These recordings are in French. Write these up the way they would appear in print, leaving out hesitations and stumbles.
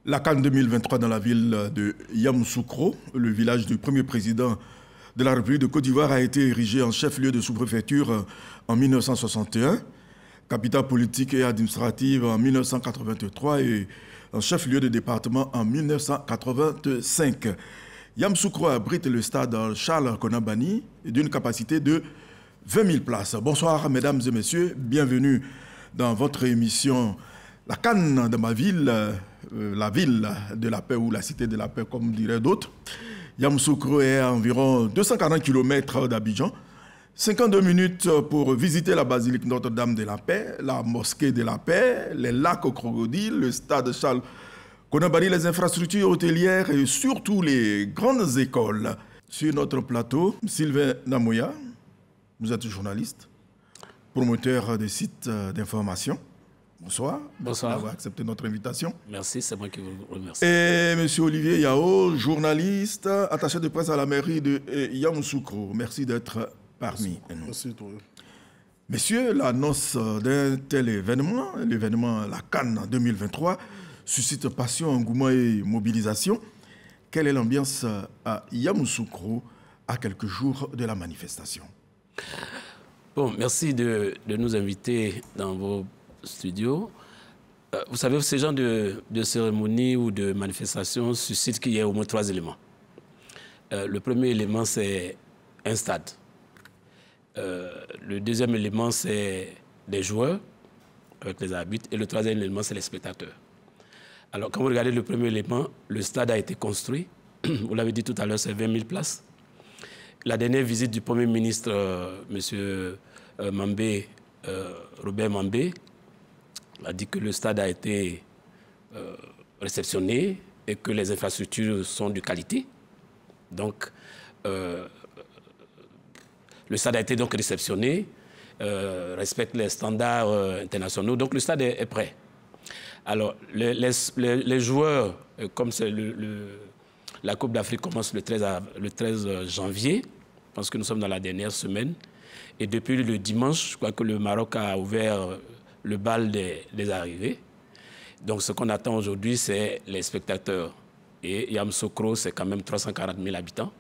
La CAN 2023 dans la ville de Yamoussoukro, le village du premier président de la République de Côte d'Ivoire, a été érigé en chef-lieu de sous-préfecture en 1961, capitale politique et administrative en 1983 et en chef-lieu de département en 1985. Yamoussoukro abrite le stade Charles Konabani d'une capacité de 20 000 places. Bonsoir mesdames et messieurs, bienvenue dans votre émission La CAN de ma ville, la ville de la paix ou la cité de la paix comme diraient d'autres. Yamoussoukro est à environ 240 km d'Abidjan. 52 minutes pour visiter la basilique Notre-Dame de la Paix, la mosquée de la Paix, les lacs aux crocodiles, le stade Charles Konabani, les infrastructures hôtelières et surtout les grandes écoles. Sur notre plateau, Sylvain Namoya, vous êtes journaliste, promoteur des sites d'information. Bonsoir. Bonsoir. Merci d'avoir accepté notre invitation. Merci, c'est moi qui vous remercie. Et M. Olivier Yao, journaliste, attaché de presse à la mairie de Yamoussoukro. Merci d'être parmi nous. Merci, toi. Messieurs, l'annonce d'un tel événement, l'événement La CAN 2023, suscite passion, engouement et mobilisation. Quelle est l'ambiance à Yamoussoukro à quelques jours de la manifestation? Bon, merci de nous inviter dans vos studios. Vous savez, ces genres de cérémonies ou de manifestations suscitent qu'il y ait au moins 3 éléments. Le premier élément, c'est un stade. Le deuxième élément, c'est des joueurs avec les arbitres. Et le troisième élément, c'est les spectateurs. Alors, quand vous regardez le premier élément, le stade a été construit. Vous l'avez dit tout à l'heure, c'est 20 000 places. La dernière visite du Premier ministre, M. Mambé, Robert Mambé, a dit que le stade a été réceptionné et que les infrastructures sont de qualité. Donc, le stade a été donc réceptionné, respecte les standards internationaux. Donc, le stade est prêt. Alors, les joueurs, comme la Coupe d'Afrique commence le 13 janvier, parce que nous sommes dans la dernière semaine, et depuis le dimanche, je crois que le Maroc a ouvert le bal des arrivées. Donc, ce qu'on attend aujourd'hui, c'est les spectateurs. Et Yamoussoukro, c'est quand même 340 000 habitants.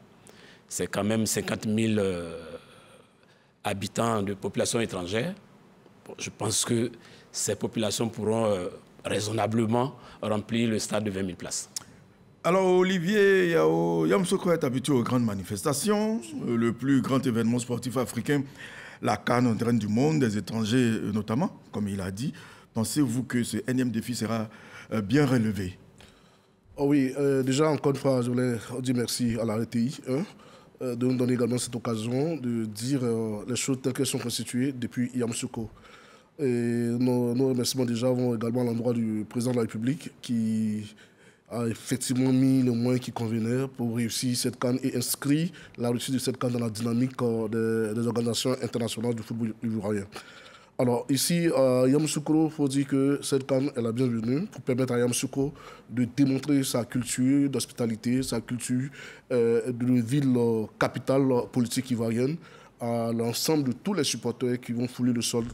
C'est quand même 50 000 habitants de population étrangère. Bon, je pense que ces populations pourront raisonnablement remplir le stade de 20 000 places. Alors, Olivier Yao, Yamoussoukro est habitué aux grandes manifestations. Le plus grand événement sportif africain, la CAN entraîne du monde, des étrangers notamment, comme il a dit. Pensez-vous que ce énième défi sera bien relevé? Oh oui, déjà, encore une fois, je voulais dire merci à la RTI de nous donner également cette occasion de dire les choses telles qu'elles sont constituées depuis Yamoussoukro. Et nos remerciements déjà vont également à l'endroit du président de la République qui a effectivement mis les moyens qui convenaient pour réussir cette CAN et inscrit la réussite de cette CAN dans la dynamique des organisations internationales du football ivoirien. Alors ici, à Yamoussoukro, il faut dire que cette CAN est la bienvenue pour permettre à Yamoussoukro de démontrer sa culture d'hospitalité, sa culture de ville capitale politique ivoirienne, à l'ensemble de tous les supporters qui vont fouler le sol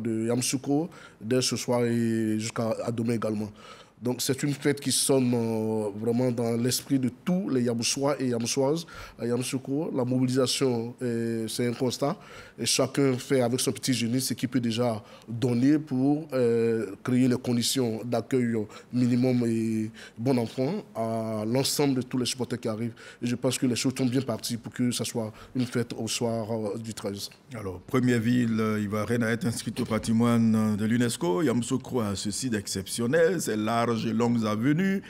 de Yamoussoukro dès ce soir et jusqu'à demain également. Donc c'est une fête qui sonne vraiment dans l'esprit de tous les Yamoussois et Yamoussoises à Yamoussoukro. La mobilisation, c'est un constat. Et chacun fait avec son petit génie ce qu'il peut déjà donner pour créer les conditions d'accueil minimum et bon enfant à l'ensemble de tous les supporters qui arrivent. Et je pense que les choses sont bien parties pour que ce soit une fête au soir du 13. Alors, première ville ivoirienne à être inscrite au patrimoine de l'UNESCO, Yamoussoukro a ceci d'exceptionnel, c'est larges et longues avenues.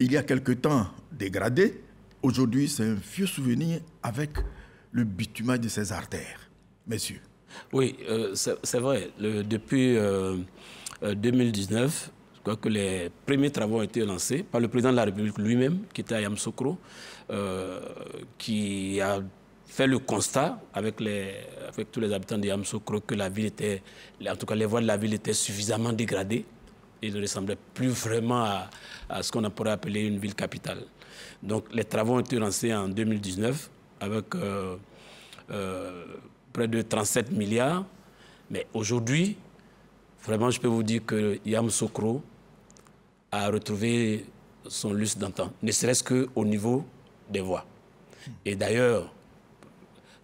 Il y a quelque temps dégradé. Aujourd'hui, c'est un vieux souvenir avec le bitumage de ses artères. Messieurs. Oui, c'est vrai. Depuis 2019, je crois que les premiers travaux ont été lancés par le président de la République lui-même, qui était à Yamoussoukro, qui a fait le constat avec tous les habitants de Yamoussoukro que la ville était, en tout cas les voies de la ville étaient suffisamment dégradées. Il ne ressemblait plus vraiment à ce qu'on pourrait appeler une ville capitale. Donc les travaux ont été lancés en 2019 avec près de 37 milliards. Mais aujourd'hui, vraiment, je peux vous dire que Yamoussoukro a retrouvé son lustre d'antan, ne serait-ce qu'au niveau des voies. Et d'ailleurs,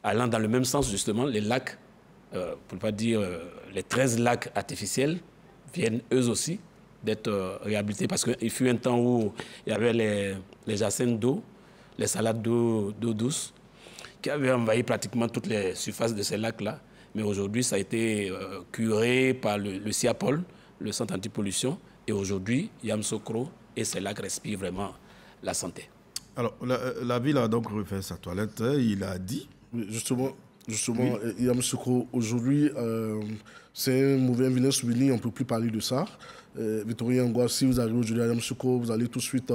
allant dans le même sens, justement, les lacs, pour ne pas dire les 13 lacs artificiels, viennent eux aussi d'être réhabilités, parce qu'il fut un temps où il y avait les jacinthes d'eau, les salades d'eau douce, qui avaient envahi pratiquement toutes les surfaces de ces lacs-là. Mais aujourd'hui, ça a été curé par le CIAPOL, le Centre Antipollution. Et aujourd'hui, Yamoussoukro et ces lacs respirent vraiment la santé. Alors, la ville a donc refait sa toilette, il a dit. Oui, justement, Yamoussoukro, aujourd'hui, c'est un mauvais vilain souvenir, on ne peut plus parler de ça. Victorien Ngoa, si vous arrivez aujourd'hui à Yamoussoukro, vous allez tout de suite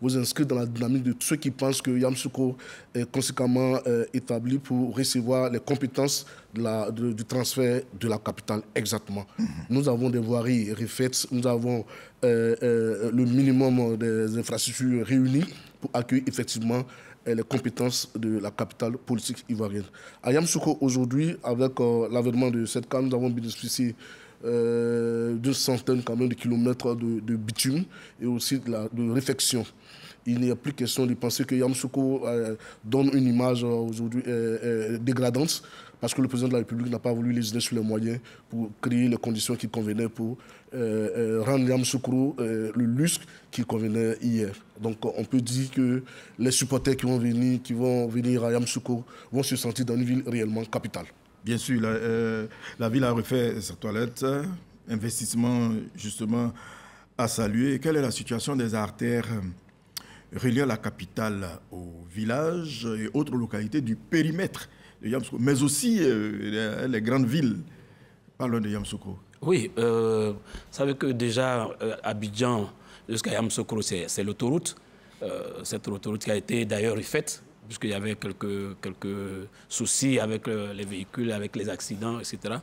vous inscrire dans la dynamique de ceux qui pensent que Yamoussoukro est conséquemment établi pour recevoir les compétences du transfert de la capitale. Exactement. Nous avons des voiries refaites, nous avons le minimum des infrastructures réunies pour accueillir effectivement les compétences de la capitale politique ivoirienne. À Yamoussoukro, aujourd'hui, avec l'avènement de cette CAN, nous avons bénéficié d'une centaine quand même de kilomètres de bitume et aussi de réfection. Il n'y a plus question de penser que Yamoussoukro donne une image aujourd'hui dégradante, parce que le président de la République n'a pas voulu lésiner sur les moyens pour créer les conditions qui convenaient pour rendre Yamoussoukro le lustre qui convenait hier. Donc on peut dire que les supporters qui vont venir à Yamoussoukro vont se sentir dans une ville réellement capitale. Bien sûr, la ville a refait sa toilette, investissement justement à saluer. Quelle est la situation des artères reliant la capitale aux villages et autres localités du périmètre de Yamoussoukro, mais aussi les grandes villes? Parlons de Yamoussoukro. Oui, vous savez que déjà Abidjan jusqu'à Yamoussoukro, c'est l'autoroute. Cette autoroute qui a été d'ailleurs refaite, puisqu'il y avait quelques soucis avec les véhicules, avec les accidents, etc.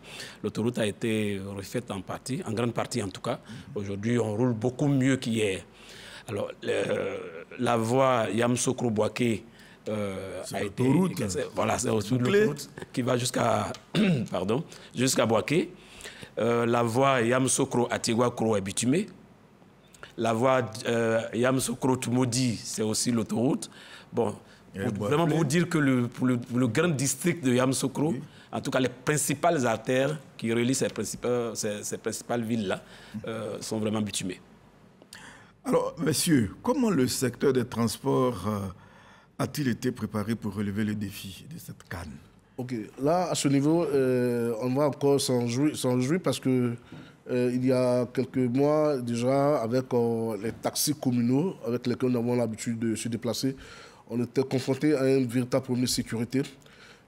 L'autoroute a été refaite en partie, en grande partie en tout cas. Aujourd'hui, on roule beaucoup mieux qu'hier. Alors, la voie Yamoussoukro-Boaké a été... Voilà, c'est l'autoroute qui va jusqu'à jusqu'à Boaké. La voie Yamoussoukro-Atigua-Kro est bitumée. La voie Yamoussoukro-Tumodi, c'est aussi l'autoroute. Bon, vraiment pour vous dire que pour le grand district de Yamoussoukro, oui, en tout cas les principales artères qui relient ces principales villes-là sont vraiment bitumées. Alors, messieurs, comment le secteur des transports a-t-il été préparé pour relever les défis de cette CAN? Ok, là, à ce niveau, on va encore s'en jouir parce que il y a quelques mois déjà, avec les taxis communaux avec lesquels nous avons l'habitude de se déplacer, on était confronté à un véritable problème de sécurité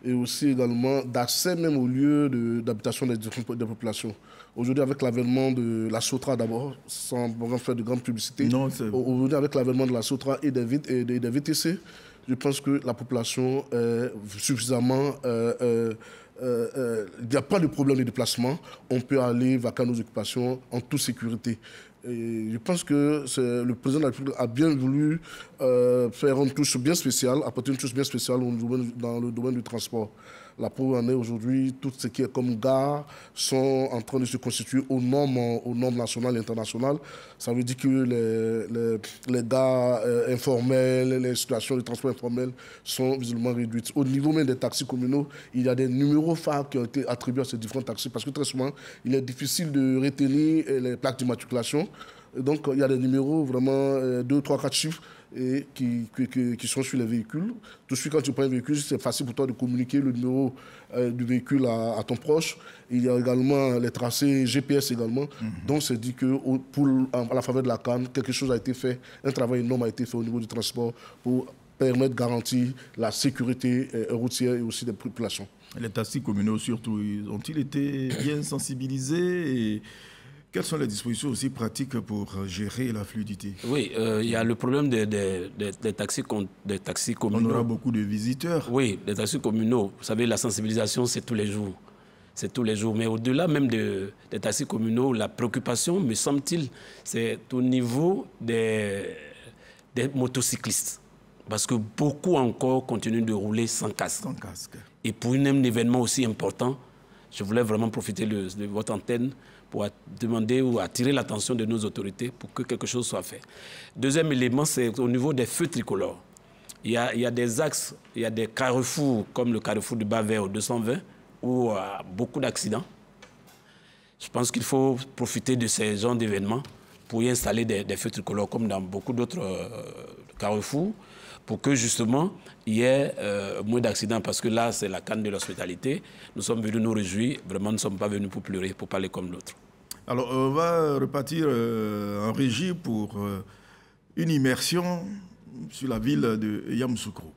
et aussi également d'accès même aux lieux d'habitation des populations. Aujourd'hui, avec l'avènement de la SOTRA d'abord, sans vraiment faire de grande publicité, aujourd'hui avec l'avènement de la SOTRA et des VTC, je pense que la population est suffisamment... il n'y a pas de problème de déplacement, on peut aller vaquer à nos occupations en toute sécurité. Et je pense que le président de la République a bien voulu faire une touche bien spéciale, apporter une touche bien spéciale dans le domaine du transport. La preuve en est aujourd'hui, tout ce qui est comme gares sont en train de se constituer aux normes nationales et internationales. Ça veut dire que les gares informelles, les situations de transport informel sont visiblement réduites. Au niveau même des taxis communaux, il y a des numéros phares qui ont été attribués à ces différents taxis parce que très souvent, il est difficile de retenir les plaques d'immatriculation. Donc, il y a des numéros vraiment 2, 3, 4 chiffres et qui sont sur les véhicules. Tout de suite, quand tu prends un véhicule, c'est facile pour toi de communiquer le numéro du véhicule à ton proche. Il y a également les tracés GPS également. Donc, c'est dit à la faveur de la CAN, quelque chose a été fait, un travail énorme a été fait au niveau du transport pour permettre de garantir la sécurité routière et aussi des populations. Les taxis communaux surtout, ont-ils été bien sensibilisés et quelles sont les dispositions aussi pratiques pour gérer la fluidité? Oui, il y a le problème des taxis communaux. On aura beaucoup de visiteurs. Oui, les taxis communaux. Vous savez, la sensibilisation, c'est tous les jours. C'est tous les jours. Mais au-delà même des taxis communaux, la préoccupation, me semble-t-il, c'est au niveau des motocyclistes. Parce que beaucoup encore continuent de rouler sans casque. Sans casque. Et pour un événement aussi important, Je voulais vraiment profiter de votre antenne pour demander ou attirer l'attention de nos autorités pour que quelque chose soit fait. Deuxième élément, c'est au niveau des feux tricolores. Il y a des axes, il y a des carrefours, comme le carrefour du Bas-Vert au 220, où il y a beaucoup d'accidents. Je pense qu'il faut profiter de ces genres d'événements pour y installer des feux tricolores, comme dans beaucoup d'autres carrefours, pour que justement il y ait moins d'accidents, parce que là, c'est la canne de l'hospitalité. Nous sommes venus nous réjouir, vraiment, nous ne sommes pas venus pour pleurer, pour parler comme l'autre. Alors, on va repartir en régie pour une immersion sur la ville de Yamoussoukro.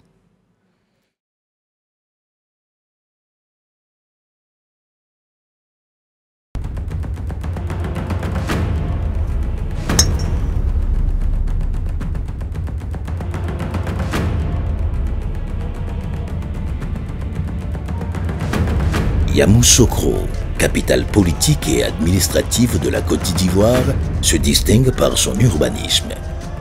Yamoussoukro, capitale politique et administrative de la Côte d'Ivoire, se distingue par son urbanisme,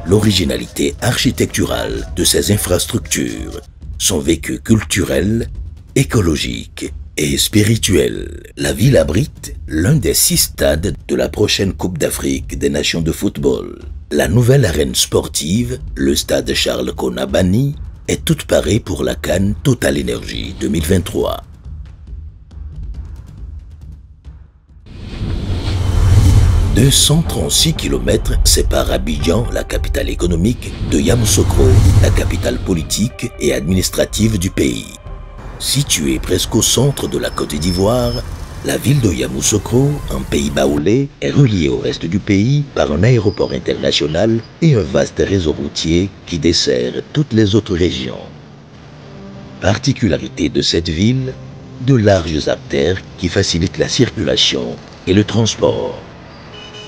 l'originalité architecturale de ses infrastructures, son vécu culturel, écologique et spirituel. La ville abrite l'un des 6 stades de la prochaine Coupe d'Afrique des Nations de football. La nouvelle arène sportive, le stade Charles Konabani, est toute parée pour la CAN Total Energy 2023. 236 km séparent Abidjan, la capitale économique, de Yamoussoukro, la capitale politique et administrative du pays. Située presque au centre de la Côte d'Ivoire, la ville de Yamoussoukro, en pays baoulé, est reliée au reste du pays par un aéroport international et un vaste réseau routier qui dessert toutes les autres régions. Particularité de cette ville, de larges artères qui facilitent la circulation et le transport.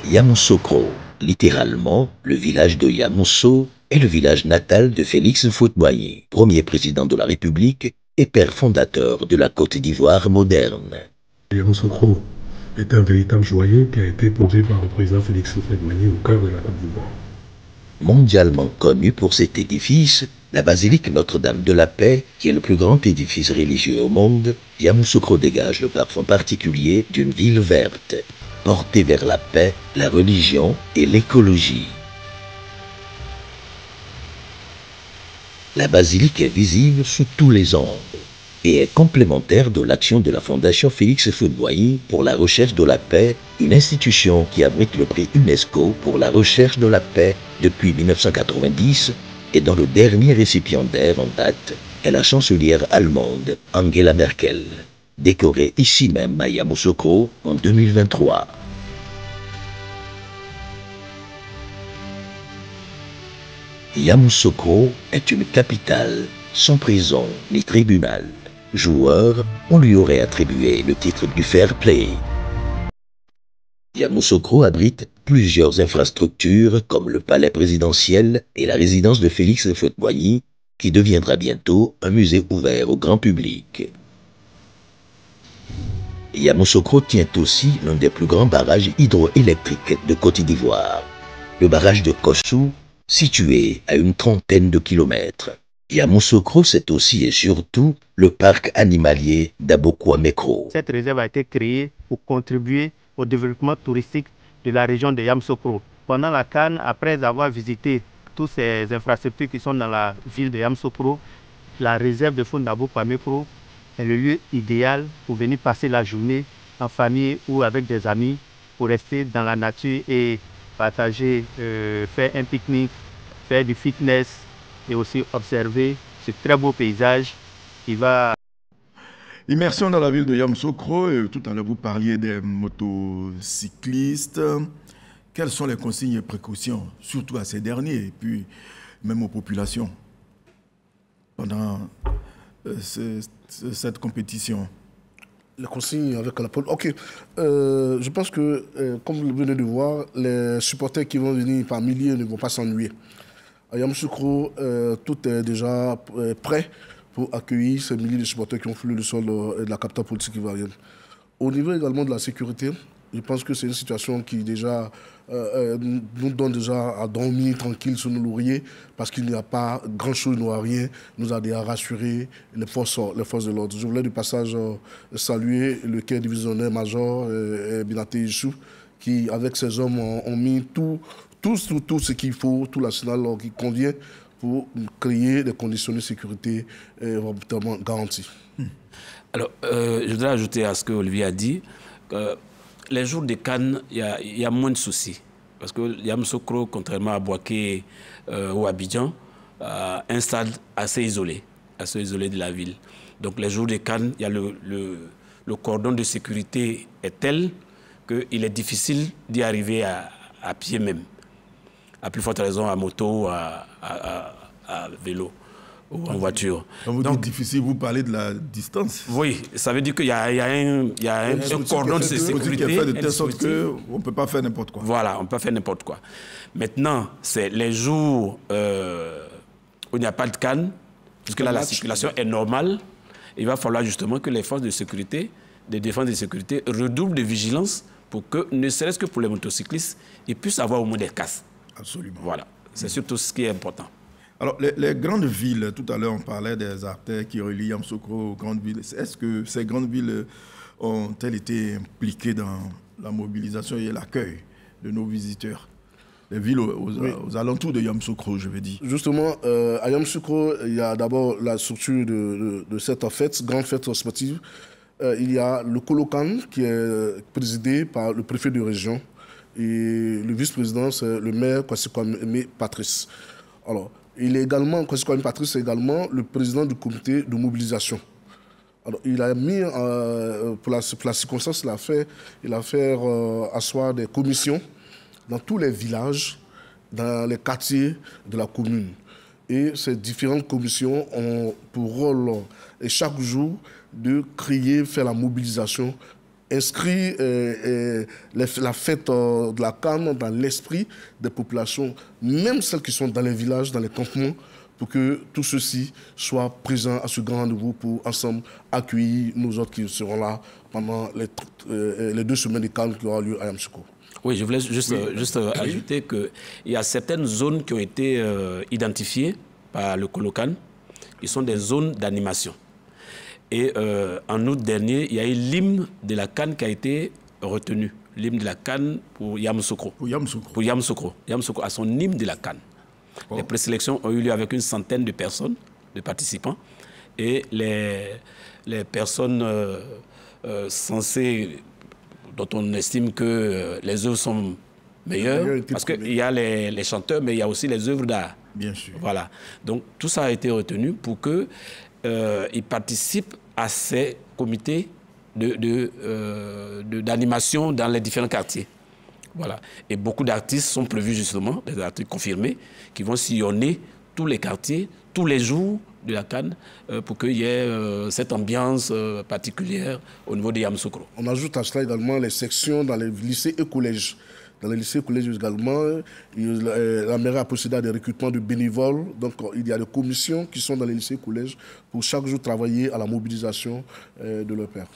Yamoussoukro, littéralement le village de Yamousso, est le village natal de Félix Houphouët-Boigny, premier président de la République et père fondateur de la Côte d'Ivoire moderne. Yamoussoukro est un véritable joyau qui a été posé par le président Félix Houphouët-Boigny au cœur de la Côte d'Ivoire. Mondialement connu pour cet édifice, la basilique Notre-Dame de la Paix, qui est le plus grand édifice religieux au monde, Yamoussoukro dégage le parfum particulier d'une ville verte, portée vers la paix, la religion et l'écologie. La basilique est visible sous tous les angles et est complémentaire de l'action de la Fondation Félix Houphouët-Boigny pour la recherche de la paix, une institution qui abrite le prix UNESCO pour la recherche de la paix depuis 1990 et dont le dernier récipiendaire en date est la chancelière allemande Angela Merkel, décorée ici même à Yamoussoukro en 2023. Yamoussoukro est une capitale sans prison ni tribunal. Joueur, on lui aurait attribué le titre du fair play. Yamoussoukro abrite plusieurs infrastructures comme le palais présidentiel et la résidence de Félix Houphouët-Boigny, qui deviendra bientôt un musée ouvert au grand public. Yamoussoukro tient aussi l'un des plus grands barrages hydroélectriques de Côte d'Ivoire, le barrage de Kossou, situé à une trentaine de kilomètres. Yamoussoukro, c'est aussi et surtout le parc animalier d'Abokouamekro. Cette réserve a été créée pour contribuer au développement touristique de la région de Yamoussoukro. Pendant la CAN, après avoir visité toutes ces infrastructures qui sont dans la ville de Yamoussoukro, la réserve de faune d'Abokouamekro est le lieu idéal pour venir passer la journée en famille ou avec des amis pour rester dans la nature et partager, faire un pique-nique, faire du fitness et aussi observer ce très beau paysage qui va... Immersion dans la ville de Yamoussoukro. Tout à l'heure, vous parliez des motocyclistes. Quelles sont les consignes et précautions, surtout à ces derniers, et puis même aux populations, pendant cette compétition? Les consignes avec la police. Ok. Je pense que, comme vous venez de voir, les supporters qui vont venir par milliers ne vont pas s'ennuyer. À Yamoussoukro, tout est déjà prêt pour accueillir ces milliers de supporters qui ont foulé le sol de la capitale politique ivoirienne. Au niveau également de la sécurité, Je pense que c'est une situation qui déjà nous donne déjà à dormir tranquille sur nos lauriers parce qu'il n'y a pas grand-chose, il n'y a rien, nous a déjà rassuré les forces de l'ordre. Je voulais du passage saluer le quai divisionnaire major Binaté Issou qui, avec ses hommes, ont mis tout ce qu'il faut, tout l'arsenal qui convient pour créer des conditions de sécurité vraiment garanties. Alors, je voudrais ajouter à ce que Olivier a dit, les jours de Cannes, il y a moins de soucis. Parce que Yamoussoukro, contrairement à Bouaké ou Abidjan, a un stade assez isolé de la ville. Donc les jours de Cannes, il y a le cordon de sécurité est tel qu'il est difficile d'y arriver à pied même. À plus forte raison à moto, à vélo ou en voiture. Quand vous dites difficile, vous parlez de la distance. Oui, ça veut dire qu'il y a un cordon de sécurité. Qui est fait de telle sorte qu'on ne peut pas faire n'importe quoi. Voilà, on peut faire n'importe quoi. Maintenant, c'est les jours où il n'y a pas de canne, puisque là la circulation est normale, il va falloir justement que les forces de sécurité, de défense de sécurité, redoublent de vigilance pour que, ne serait-ce que pour les motocyclistes, ils puissent avoir au moins des casques. Absolument. Voilà, c'est surtout ce qui est important. Alors, les grandes villes, tout à l'heure, on parlait des artères qui relient Yamoussoukro aux grandes villes. Est-ce que ces grandes villes ont-elles été impliquées dans la mobilisation et l'accueil de nos visiteurs? Les villes aux alentours de Yamoussoukro, je veux dire. Justement, à Yamoussoukro, il y a d'abord la structure de cette fête, grande fête sportive. Il y a le Colocan qui est présidé par le préfet de région. Et le vice-président, c'est le maire Kwasi Kwame Patrice. Alors, Kwasi Kwame Patrice est également le président du comité de mobilisation. Alors, il a mis, pour la circonstance, il a fait asseoir des commissions dans tous les villages, dans les quartiers de la commune. Et ces différentes commissions ont pour rôle, et chaque jour, de créer, faire la mobilisation, inscrire la fête de la Canne dans l'esprit des populations, même celles qui sont dans les villages, dans les campements, pour que tout ceci soit présent à ce grand rendez-vous pour ensemble accueillir nos autres qui seront là pendant les 2 semaines de Canne qui auront lieu à Yamoussoukro. Oui, je voulais juste ajouter qu'il y a certaines zones qui ont été identifiées par le Colocan, qui sont des zones d'animation. Et en août dernier, il y a eu l'hymne de la Canne qui a été retenu. L'hymne de la Canne pour Yamoussoukro. Pour Yamoussoukro. Pour Yamoussoukro. Yamoussoukro a son hymne de la Canne. Oh. Les présélections ont eu lieu avec une centaine de personnes, de participants. Et les personnes censées, dont on estime que les œuvres sont meilleures, parce qu'il y a les chanteurs, mais il y a aussi les œuvres d'art. Bien sûr. Voilà. Donc tout ça a été retenu pour que ils participent à ces comités d'animation dans les différents quartiers. Voilà. Et beaucoup d'artistes sont prévus justement, des artistes confirmés, qui vont sillonner tous les quartiers, tous les jours de la Canne, pour qu'il y ait cette ambiance particulière au niveau de Yamoussoukro. On ajoute à cela également les sections dans les lycées et collèges. Dans les lycées et collèges également, la mairie a procédé à des recrutements de bénévoles. Donc, il y a des commissions qui sont dans les lycées et collèges pour chaque jour travailler à la mobilisation de leurs pairs.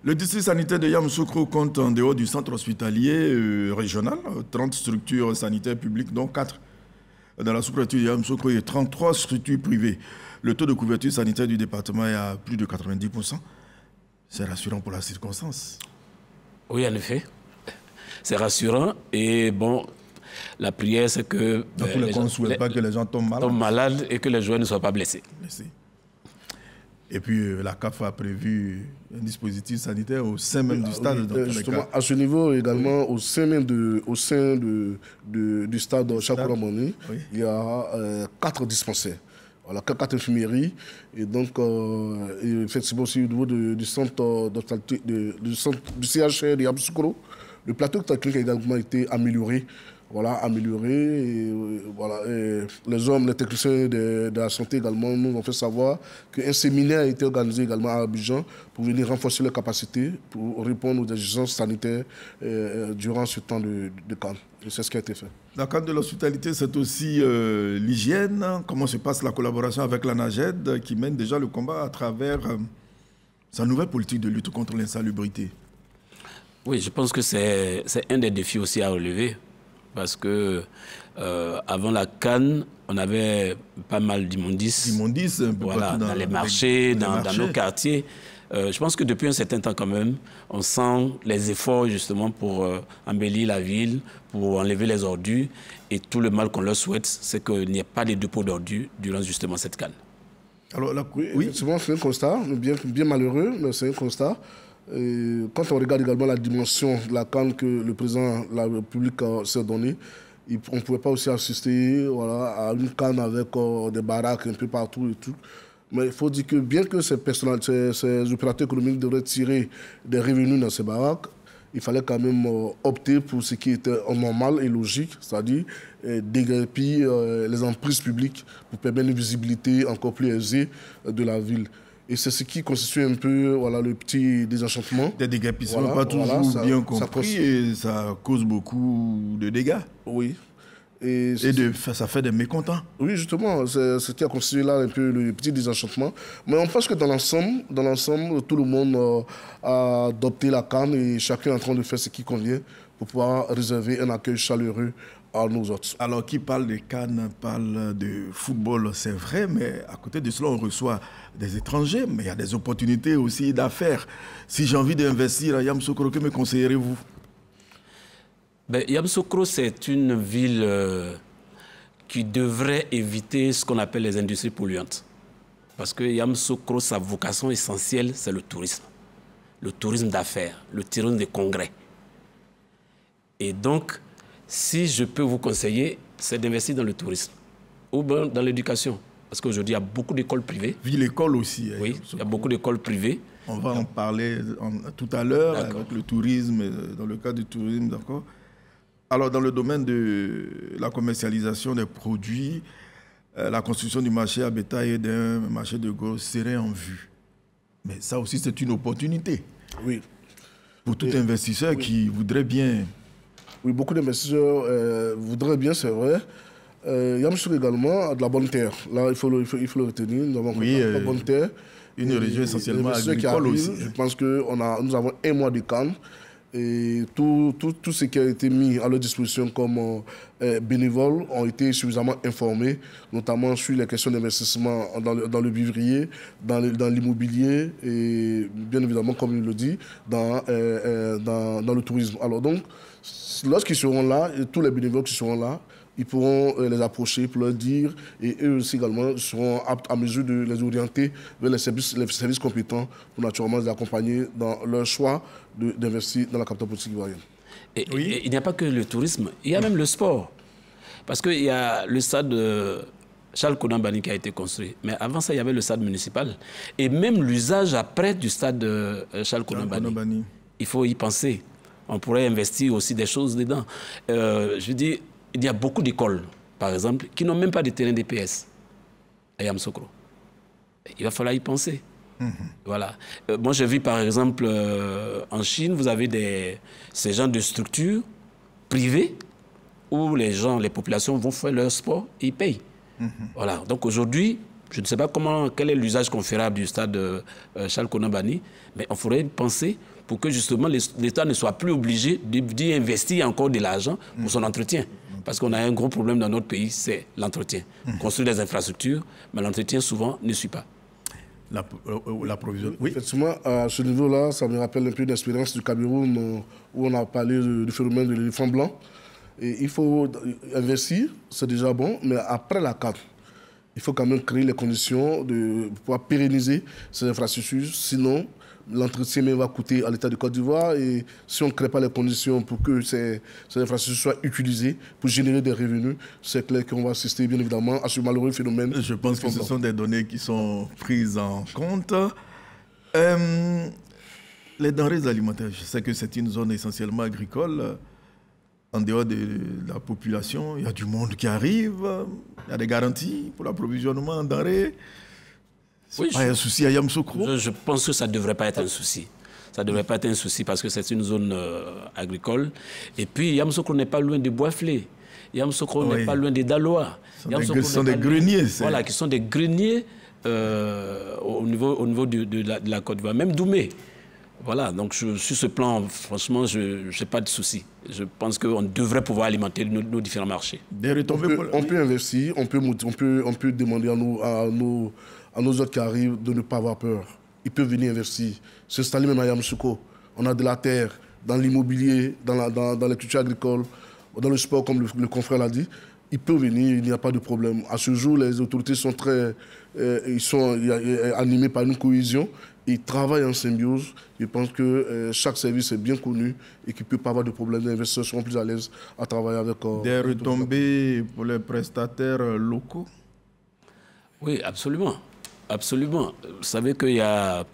Le district sanitaire de Yamoussoukro compte en dehors du centre hospitalier régional 30 structures sanitaires publiques, dont 4 dans la sous-préfecture de Yamoussoukro et 33 structures privées. Le taux de couverture sanitaire du département est à plus de 90%. C'est rassurant pour la circonstance. Oui, en effet. C'est rassurant et bon, la prière c'est que les gens ne souhaitent pas que les gens tombent malades et que les joueurs ne soient pas blessés. Et puis la CAF a prévu un dispositif sanitaire au sein même du stade. Justement, à ce niveau également, au sein du stade Chakura Moni, il y a 4 dispensaires. Voilà, 4 infirmeries. Et donc, effectivement, aussi au niveau du centre du CHR de Yamoussoukro, le plateau technique a également été amélioré. Voilà, amélioré. Et, voilà, et les hommes, les techniciens de la santé également nous ont fait savoir qu'un séminaire a été organisé également à Abidjan pour venir renforcer les capacités, pour répondre aux exigences sanitaires durant ce temps de Cannes. Et c'est ce qui a été fait. Dans le cadre de l'hospitalité, c'est aussi l'hygiène. Comment se passe la collaboration avec la NAGED qui mène déjà le combat à travers sa nouvelle politique de lutte contre l'insalubrité? Oui, je pense que c'est un des défis aussi à relever parce que avant la CAN, on avait pas mal d'immondices. D'immondices, un peu voilà, partout dans les marchés, dans marchés. nos quartiers. Je pense que depuis un certain temps quand même, on sent les efforts justement pour embellir la ville, pour enlever les ordures. Et tout le mal qu'on leur souhaite, c'est qu'il n'y ait pas de dépôt d'ordures durant justement cette CAN. Alors là, oui, effectivement, c'est un constat, bien malheureux, mais c'est un constat. Et quand on regarde également la dimension de la CAN que le président de la République s'est donnée, on ne pouvait pas aussi assister à une CAN avec des baraques un peu partout et tout. Mais il faut dire que bien que ces opérateurs économiques devraient tirer des revenus dans ces baraques, il fallait quand même opter pour ce qui était normal et logique, c'est-à-dire déguerpir les emprises publiques pour permettre une visibilité encore plus aisée de la ville. Et c'est ce qui constitue un peu le petit désenchantement. Des déguerpissements pas toujours bien compris et ça cause beaucoup de dégâts. Oui. Ça fait des mécontents. Oui, justement, c'est ce qui a constitué là un peu le petit désenchantement. Mais on pense que dans l'ensemble, tout le monde a adopté la CAN et chacun est en train de faire ce qui convient pour pouvoir réserver un accueil chaleureux à nos autres. Alors, qui parle de CAN parle de football, c'est vrai, mais à côté de cela, on reçoit des étrangers, mais il y a des opportunités aussi d'affaires. Si j'ai envie d'investir à Yamoussoukro, que me conseillerez-vous? Yamoussoukro, c'est une ville qui devrait éviter ce qu'on appelle les industries polluantes. Parce que Yamoussoukro, sa vocation essentielle, c'est le tourisme. Le tourisme d'affaires, le tourisme de congrès. Et donc, si je peux vous conseiller, c'est d'investir dans le tourisme ou dans l'éducation. Parce qu'aujourd'hui, il y a beaucoup d'écoles privées. Puis l'école aussi. Oui, il y a beaucoup d'écoles privées. On va en parler tout à l'heure avec le tourisme, dans le cadre du tourisme, d'accord. Alors, dans le domaine de la commercialisation des produits, la construction du marché à bétail et d'un marché de gros serait en vue. Mais ça aussi, c'est une opportunité. Oui. Pour tout investisseur qui voudrait bien... Oui, beaucoup d'investisseurs voudraient bien, c'est vrai. Yamoussoukro également a de la bonne terre. Là, il faut le retenir. Nous avons de la bonne terre. Une région essentiellement agricole aussi. Je pense que nous avons un mois de CAN. Et tout ce qui a été mis à leur disposition comme bénévoles ont été suffisamment informés, notamment sur les questions d'investissement dans le vivrier, dans l'immobilier et bien évidemment, comme il le dit, dans le tourisme. Alors donc, lorsqu'ils seront là, et tous les bénévoles qui seront là, ils pourront les approcher pour leur dire, et eux aussi également seront aptes à mesure de les orienter vers les services compétents pour naturellement les accompagner dans leur choix d'investir dans la capitale politique ivoirienne. Et il n'y a pas que le tourisme, il y a même le sport. Parce qu'il y a le stade Charles Konan Banny qui a été construit. Mais avant ça, il y avait le stade municipal. Et même l'usage après du stade Charles Konan Banny. Il faut y penser. On pourrait investir aussi des choses dedans. Je veux dire, il y a beaucoup d'écoles, par exemple, qui n'ont même pas de terrain DPS à Yamoussoukro. Il va falloir y penser. Voilà. Moi, je vis, par exemple, en Chine, vous avez ces genres de structures privées où les populations vont faire leur sport et ils payent. Voilà. Donc aujourd'hui, je ne sais pas quel est l'usage conférable du stade Charles Konan Banny, mais on faudrait penser pour que justement l'État ne soit plus obligé d'y investir encore de l'argent pour son entretien. Parce qu'on a un gros problème dans notre pays, c'est l'entretien. Construire des infrastructures, mais l'entretien souvent ne suit pas. L'approvisionnement. Oui. Effectivement, à ce niveau-là, ça me rappelle un peu l'expérience du Cameroun où on a parlé du phénomène de l'éléphant blanc. Et il faut investir, c'est déjà bon, mais après la CAN, il faut quand même créer les conditions de pouvoir pérenniser ces infrastructures. Sinon, l'entretien même va coûter à l'État de Côte d'Ivoire. Et si on ne crée pas les conditions pour que ces infrastructures soient utilisées pour générer des revenus, c'est clair qu'on va assister bien évidemment à ce malheureux phénomène. Je pense que ce sont des données qui sont prises en compte. Les denrées alimentaires, je sais que c'est une zone essentiellement agricole. En dehors de la population, il y a du monde qui arrive, il y a des garanties pour l'approvisionnement en denrées. Oui, pas un souci à Yamoussoukro? Je pense que ça ne devrait pas être un souci. Ça ne devrait pas être un souci parce que c'est une zone agricole. Et puis, Yamoussoukro n'est pas loin des Bois-Flés. Yamoussoukro n'est pas loin des Dalois. Ce sont des greniers. Voilà, qui sont des greniers au niveau de la Côte d'Ivoire. Même Doumé. Voilà, donc sur ce plan, franchement, je n'ai pas de souci. Je pense qu'on devrait pouvoir alimenter nos différents marchés. On peut investir, on peut demander à nos autres qui arrivent de ne pas avoir peur. Ils peuvent venir investir, s'installer même à Yamoussoukro. On a de la terre, dans l'immobilier, dans la culture agricole, dans le sport, comme le confrère l'a dit. Ils peuvent venir, il n'y a pas de problème. À ce jour, les autorités sont animées par une cohésion. Ils travaillent en symbiose. Je pense que chaque service est bien connu et qu'il ne peut pas avoir de problème. Les investisseurs seront plus à l'aise à travailler avec... Des retombées pour les prestataires locaux? Oui, absolument. Absolument. Vous savez qu'il y a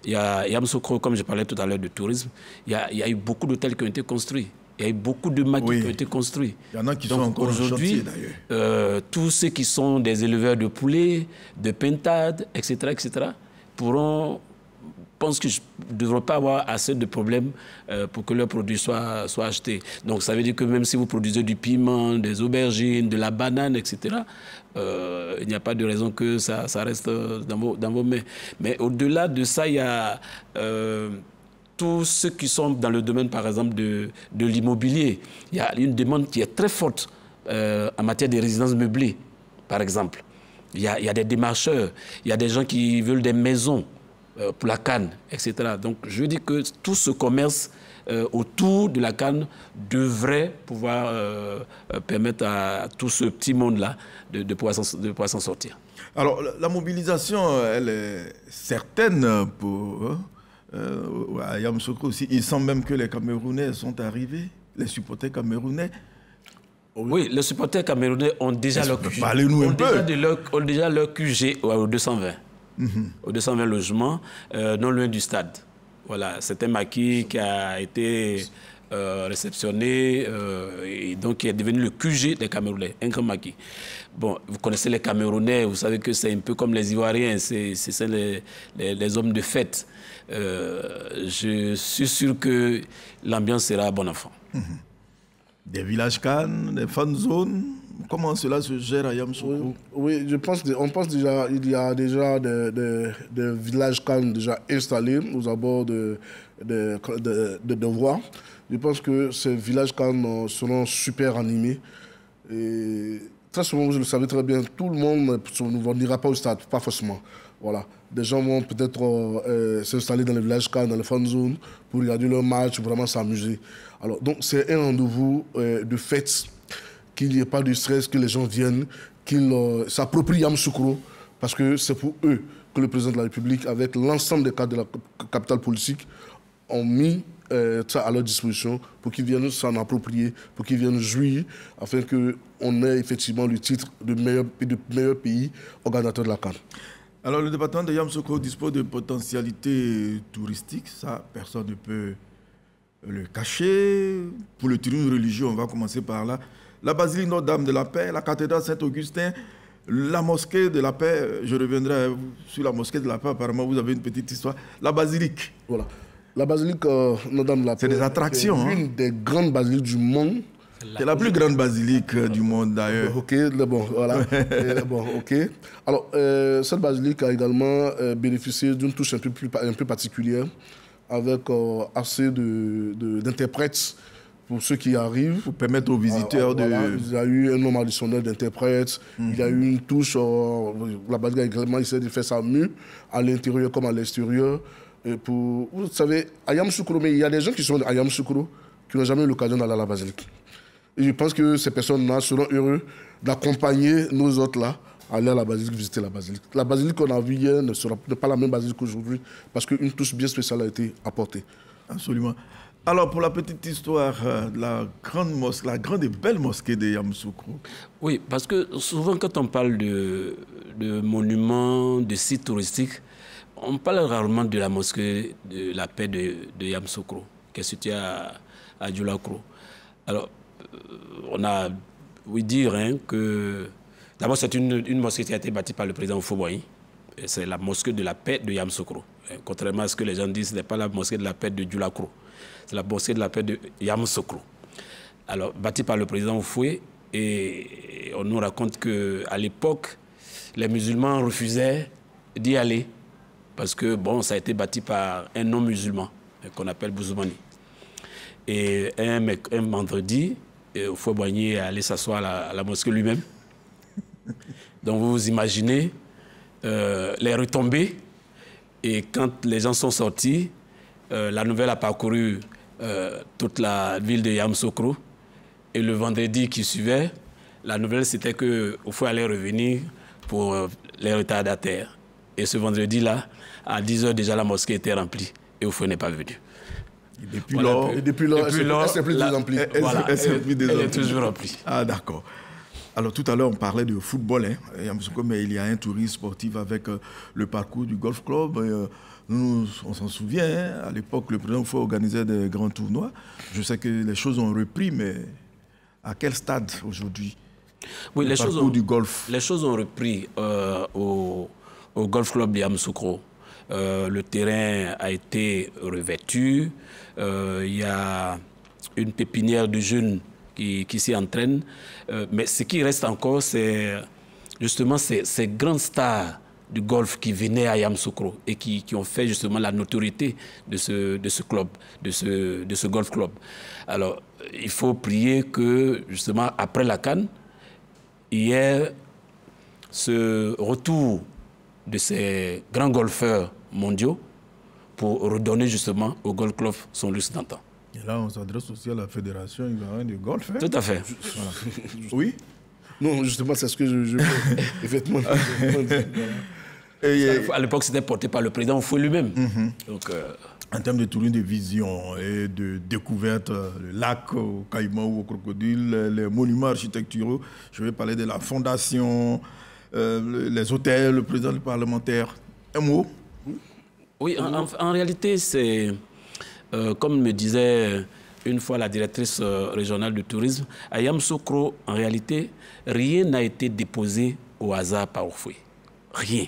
Yamoussoukro, comme je parlais tout à l'heure de tourisme, il y a eu beaucoup d'hôtels qui ont été construits. Il y a eu beaucoup de maquis qui ont été construits. Il y en a qui sont encore en chantier, d'ailleurs. Tous ceux qui sont des éleveurs de poulets, de pintades, etc., je pense qu'ils ne devront pas avoir assez de problèmes pour que leurs produits soient achetés. Donc ça veut dire que même si vous produisez du piment, des aubergines, de la banane, etc., il n'y a pas de raison que ça reste dans vos mains. Mais au-delà de ça, il y a... tous ceux qui sont dans le domaine, par exemple, de l'immobilier. Il y a une demande qui est très forte en matière de résidences meublées, par exemple. Il y a des démarcheurs, il y a des gens qui veulent des maisons pour la canne, etc. Donc, je dis que tout ce commerce autour de la canne devrait pouvoir permettre à tout ce petit monde-là de pouvoir s'en sortir. Alors, la mobilisation, elle est certaine pour... à Yamoussoukro aussi. Il semble même que les Camerounais sont arrivés, les supporters camerounais. Oui, les supporters camerounais ont déjà leur QG. Parlez-nous un peu. Ont déjà leur QG au 220. Au 220 logements, non loin du stade. Voilà, c'est un maquis qui a été réceptionné et donc qui est devenu le QG des Camerounais, un grand maquis. Bon, vous connaissez les Camerounais, vous savez que c'est un peu comme les Ivoiriens, c'est les hommes de fête. Je suis sûr que l'ambiance sera bon enfant. Des villages cannes, des fan zones, comment cela se gère à Yamoussoukro? Oui, on pense déjà, il y a déjà des villages cannes déjà installés aux abords de Devoir. Je pense que ces villages cannes seront super animés. Et très souvent, vous le savez très bien, tout le monde n'ira pas au stade, pas forcément. Voilà. Des gens vont peut-être s'installer dans les villages cannes, dans les fan zones, pour regarder leur match, vraiment s'amuser. Alors, donc, c'est un rendez-vous de fête, qu'il n'y ait pas de stress, que les gens viennent, qu'ils s'approprient Yamoussoukro, parce que c'est pour eux que le président de la République, avec l'ensemble des cadres de la capitale politique, ont mis ça à leur disposition pour qu'ils viennent s'en approprier, pour qu'ils viennent jouir, afin qu'on ait effectivement le titre de meilleur pays organisateur de la CAN. Alors, le département de Yamoussoukro dispose de potentialités touristiques, ça, personne ne peut le cacher. Pour le tourisme religieux, on va commencer par là. La basilique Notre-Dame de la Paix, la cathédrale Saint-Augustin, la mosquée de la Paix, je reviendrai sur la mosquée de la Paix, apparemment vous avez une petite histoire. La basilique. Voilà. La basilique Notre-Dame de la Paix, c'est des attractions. C'est une des grandes basiliques du monde. C'est la plus grande basilique du monde d'ailleurs. Ok, bon, voilà. Bon, ok. Alors, cette basilique a également bénéficié d'une touche un peu particulière, avec assez d'interprètes pour ceux qui arrivent. Pour permettre aux visiteurs de... Voilà, il y a eu un nombre additionnel d'interprètes, il y a eu une touche, la basilique a également essayé de faire ça mieux, à l'intérieur comme à l'extérieur. Vous savez, à Yamoussoukro, mais il y a des gens qui sont à Yamoussoukro qui n'ont jamais eu l'occasion d'aller à la basilique. Et je pense que ces personnes-là seront heureux d'accompagner nos autres là à aller à la basilique, visiter la basilique. La basilique qu'on a vue hier ne sera pas la même basilique qu'aujourd'hui parce qu'une touche bien spéciale a été apportée. Absolument. Alors, pour la petite histoire, la grande et belle mosquée de Yamoussoukro. Oui, parce que souvent quand on parle de monuments, de sites touristiques, on parle rarement de la mosquée de la Paix de Yamoussoukro, qui est située à Djoulakro. Alors, on a ouï dire que... D'abord, c'est une mosquée qui a été bâtie par le président Houphouët-Boigny. C'est la mosquée de la Paix de Yamoussoukro. Contrairement à ce que les gens disent, ce n'est pas la mosquée de la Paix de Djoulakro. C'est la mosquée de la Paix de Yamoussoukro. Alors, bâtie par le président Houphouët, et on nous raconte qu'à l'époque, les musulmans refusaient d'y aller parce que bon, ça a été bâti par un non-musulman qu'on appelle Bouzoumani. Et un vendredi, Houphouët-Boigny est allé s'asseoir à la mosquée lui-même. Donc vous vous imaginez les retombées. Et quand les gens sont sortis, la nouvelle a parcouru toute la ville de Yamoussoukro. Et le vendredi qui suivait, la nouvelle c'était que Houphouët allait revenir pour les retardataires. Et ce vendredi-là, à 10 h déjà, la mosquée était remplie. Et Houphouët n'est pas venu. Et depuis lors, elle s'est plus remplie. Voilà, elle est toujours remplie. Ah, d'accord. Alors, tout à l'heure, on parlait de football, hein, mais il y a un tourisme sportif avec le parcours du Golf Club. Nous, on s'en souvient, hein, à l'époque, le président Houphouët organisait des grands tournois. Je sais que les choses ont repris, mais à quel stade aujourd'hui? Oui, les choses ont repris au Golf Club de Yamoussoukro. Le terrain a été revêtu. Il y a une pépinière de jeunes qui s'y entraînent. Mais ce qui reste encore, c'est justement ces grandes stars du golf qui venaient à Yamoussoukro et qui ont fait justement la notoriété de ce club, de ce golf club. Alors, il faut prier que, justement, après la CAN, il y ait ce retour de ces grands golfeurs mondiaux pour redonner justement au golf club son lustre d'antan. Et là, on s'adresse aussi à la Fédération ivoirienne de golf. Hein? Tout à fait. Voilà. Oui. Non, justement, c'est ce que je effectivement. À l'époque, c'était porté par le président Houphouët lui-même. Donc, en termes de tourisme de vision et de découverte, le lac au Caïman ou au Crocodile, les monuments architecturaux, je vais parler de la fondation, les hôtels, le président du parlementaire. Un mot? Oui, en réalité, c'est, comme me disait une fois la directrice régionale du tourisme, à Yamoussoukro, en réalité, rien n'a été déposé au hasard par Houphouët. Rien.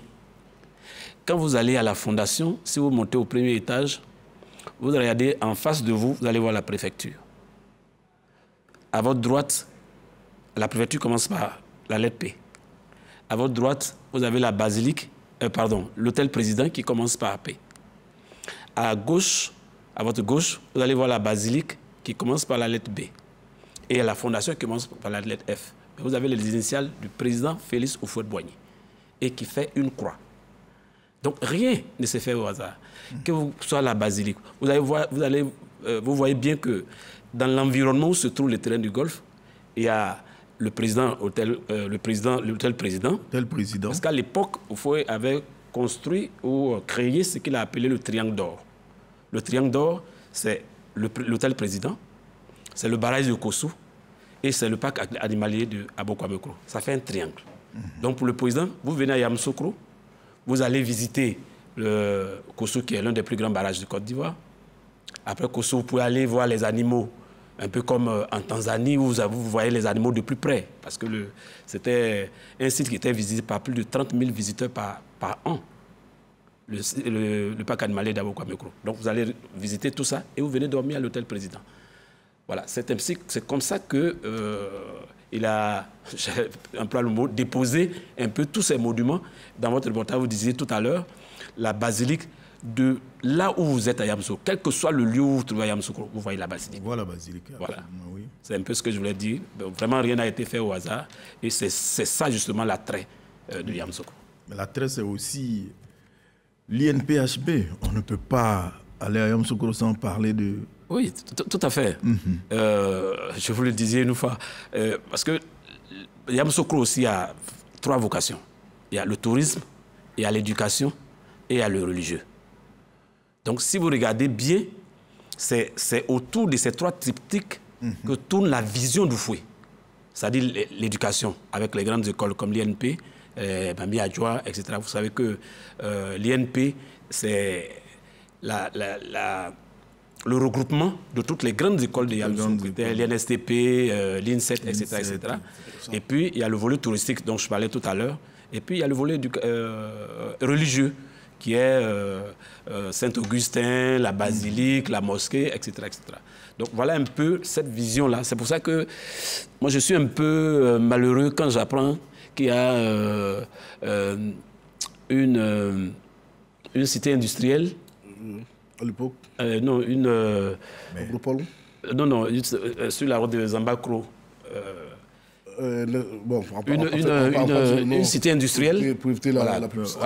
Quand vous allez à la fondation, si vous montez au premier étage, vous regardez en face de vous, vous allez voir la préfecture. À votre droite, la préfecture commence par la lettre P. À votre droite, vous avez la basilique, l'hôtel président qui commence par P. À gauche, à votre gauche, vous allez voir la basilique qui commence par la lettre B. Et la fondation qui commence par la lettre F. Vous avez les initiales du président Félix Houphouët-Boigny et qui fait une croix. Donc rien ne s'est fait au hasard. Que vous soyez à la basilique, vous voyez bien que dans l'environnement où se trouve le terrain du golf, il y a le président, l'hôtel président. Parce qu'à l'époque, Houphouët avait construit ou créé ce qu'il a appelé le triangle d'or. Le triangle d'or, c'est l'hôtel président, c'est le barrage de Kossou et c'est le parc animalier de Abokwamekro. Ça fait un triangle. Donc pour le président, vous venez à Yamoussoukro, vous allez visiter le Kossou qui est l'un des plus grands barrages de Côte d'Ivoire. Après Kossou, vous pouvez aller voir les animaux, un peu comme en Tanzanie où vous voyez les animaux de plus près. Parce que c'était un site qui était visité par plus de 30 000 visiteurs par an. Le parc animalier d'Abokwamekro. Donc vous allez visiter tout ça et vous venez dormir à l'hôtel président. Voilà, c'est comme ça que il a, emploie le mot, déposé un peu tous ces monuments. Dans votre reportage, vous disiez tout à l'heure, la basilique de là où vous êtes à Yamoussoukro, quel que soit le lieu où vous vous trouvez à Yamoussoukro, vous voyez la basilique. Voilà la basilique. Voilà. Oui. C'est un peu ce que je voulais dire. Donc, vraiment, rien n'a été fait au hasard. Et c'est ça, justement, l'attrait de Yamoussoukro. Mais l'attrait, c'est aussi l'INPHB. On ne peut pas aller à Yamoussoukro sans parler de... Oui, tout à fait. Je vous le disais une fois. Parce que Yamoussoukro aussi a 3 vocations. Il y a le tourisme, il y a l'éducation et il y a le religieux. Donc si vous regardez bien, c'est autour de ces 3 triptyques que tourne la vision d'Houphouët. C'est-à-dire l'éducation, avec les grandes écoles comme l'INP, Bambi Adjoa, etc. Vous savez que l'INP, c'est le regroupement de toutes les grandes écoles de Yamoussoukro, l'INSTP, l'INSET, etc. Et puis, il y a le volet touristique dont je parlais tout à l'heure. Et puis, il y a le volet religieux, qui est Saint-Augustin, la basilique, la mosquée, etc., etc. Donc, voilà un peu cette vision-là. C'est pour ça que moi, je suis un peu malheureux quand j'apprends qu'il y a une cité industrielle. À l'époque. Non, une... Agropole. Non, sur la route de Zambakro. Une cité industrielle pour éviter la publicité.